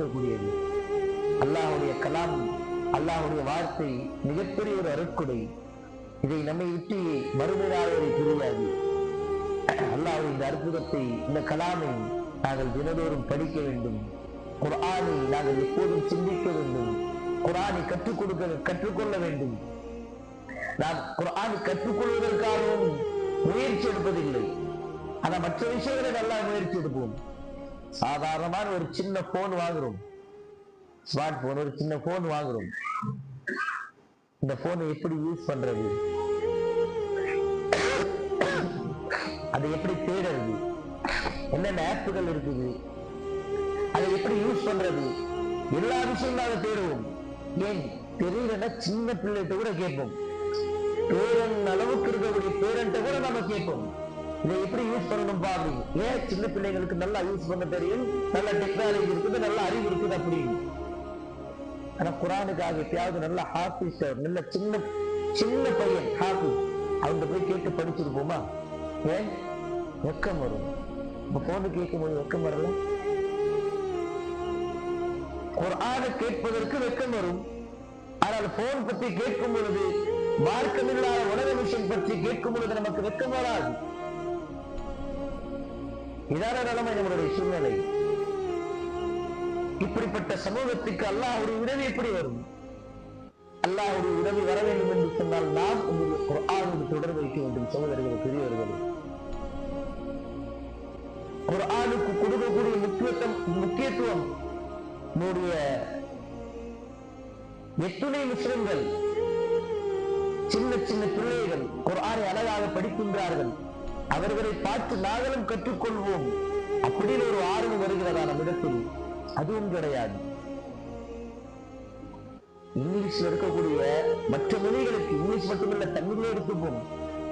இருக்கக்கூடியது. அல்லாஹ்வுடைய கலாம், அல்லாஹ்வுடைய வார்த்தை மிகப்பெரிய ஒரு அருட்கொடை. இதை நம்மை விட்டு மறுமையாளரை புரியாது. அல்லாஹ் இந்த அற்புதத்தை, இந்த கலாமை நாங்கள் தினதோறும் படிக்க வேண்டும். குர்ஆனை நாங்கள் எப்போதும் சிந்திக்க வேண்டும். குர்ஆனை கற்றுக்கொள்ள வேண்டும். நாம் குர்ஆனை கற்றுக்கொள்வதற்காகவும் முயற்சி எடுப்பதில்லை. ஆனா மற்ற விஷயங்களை நல்லா முயற்சி எடுப்போம். சாதாரணமான ஒரு சின்ன போன் வாங்குறோம், ஸ்மார்ட் போன், ஒரு சின்ன போன் வாங்குறோம். இந்த போனை எப்படி யூஸ் பண்றது, அதை எப்படி தேடுறது, என்னென்ன ஆப்புகள் இருக்குது, அதை எப்படி யூஸ் பண்றது, எல்லா விஷயங்களும் அதை தேடுவோம். ஏன் தெரியலன்னா சின்ன பிள்ளைகிட்ட கூட கேட்போம். பேரன் அளவுக்கு இருக்கக்கூடிய பேரன்ட்ட கூட நம்ம கேட்போம், இதை எப்படி யூஸ் பண்ணணும் பாருங்க. ஏன் சின்ன பிள்ளைங்களுக்கு நல்லா யூஸ் பண்ண தெரியும், நல்ல டெக்னாலஜி இருக்குது, நல்ல அறிவு இருக்குது அப்படின்னு. ஆனா குர்ஆனுக்காக எப்பயாவது நல்ல ஹாஃபிஸ், நல்ல சின்ன சின்ன பையன் ஹாஃபிஸ், அவங்க போய் கேட்டு படிச்சிருப்போமா? ஏன் வெக்கம் வரும். இப்ப போன கேட்கும் போது வெக்கம் வரல. குர்ஆனை கேட்பதற்கு வெக்கம் வரும். ஆனால் போன் பற்றி கேட்கும் பொழுது, மார்க்கமில்லாத உலக விஷயம் பற்றி கேட்கும் பொழுது நமக்கு வெக்கம் வராது. இதான நிலைமை நம்மளுடைய சூழ்நிலை. இப்படிப்பட்ட சமூகத்துக்கு அல்லாஹ்வுடைய உதவி எப்படி வரும்? அல்லாஹ்வுடைய உதவி வர வேண்டும் என்று சொன்னால் நாம் உங்களுடைய குர்ஆனோடு தொடர்பு வைக்க வேண்டும். சகோதரர்களே, பெரியவர்களே, குர்ஆனுக்கு கொடுக்கக்கூடிய முக்கியத்துவம் நம்முடைய எத்துணை முஸ்லிம்கள், சின்ன சின்ன பிள்ளைகள் குர்ஆனை அழகாக படிக்கின்றார்கள். அவர்களை பார்த்து நாங்களும் கற்றுக்கொள்வோம் அப்படின்னு ஒரு ஆர்வம் வருகிறதா நம்மிடத்தில்? அதுவும் கிடையாது. இங்கிலீஷ்ல இருக்கக்கூடிய மற்ற மொழிகளுக்கு, இங்கிலீஷ் மட்டுமல்ல, தமிழ்ல எடுத்துப்போம்.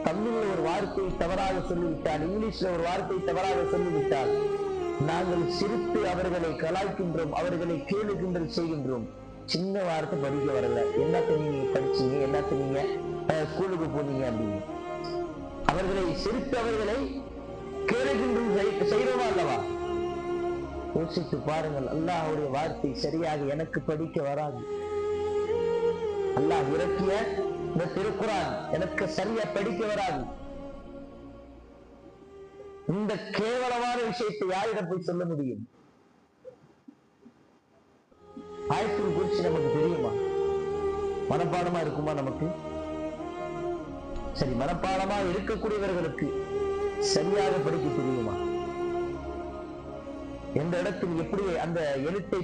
தமிழ்ல ஒரு வார்த்தை தவறாக சொல்லிவிட்டால், இங்கிலீஷ்ல ஒரு வார்த்தை தவறாக சொல்லிவிட்டால் நாங்கள் சிரித்து அவர்களை கலாய்க்கின்றோம், அவர்களை கேலி கிண்டல் செய்கின்றோம். சின்ன வார்த்தை படிக்க வரல, என்னத்த நீங்க படிச்சீங்க, என்னத்த நீங்க ஸ்கூலுக்கு போனீங்க அப்படின்னு அவர்களை சிரித்து அவர்களை கேலி கிண்டல் செய்யறோமா அல்லவா? யோசித்து பாருங்கள். அல்லாஹ்வுடைய வார்த்தை சரியாக எனக்கு படிக்க வராது. அல்லாஹ் இறக்கிய இந்த திருக்குர்ஆன் எனக்கு சரியா படிக்க வராது. இந்த கேவலமான விஷயத்தை யாரிடம் போய் சொல்ல முடியும்? ஆயத்தின் குறிச்சு நமக்கு தெரியுமா? மனப்பாடமா இருக்குமா நமக்கு? சரி, மனப்பாடமா இருக்கக்கூடியவர்களுக்கு சரியாக படிக்க தெரியுமா? எந்த இடத்தில் எப்படி அந்த எழுத்தை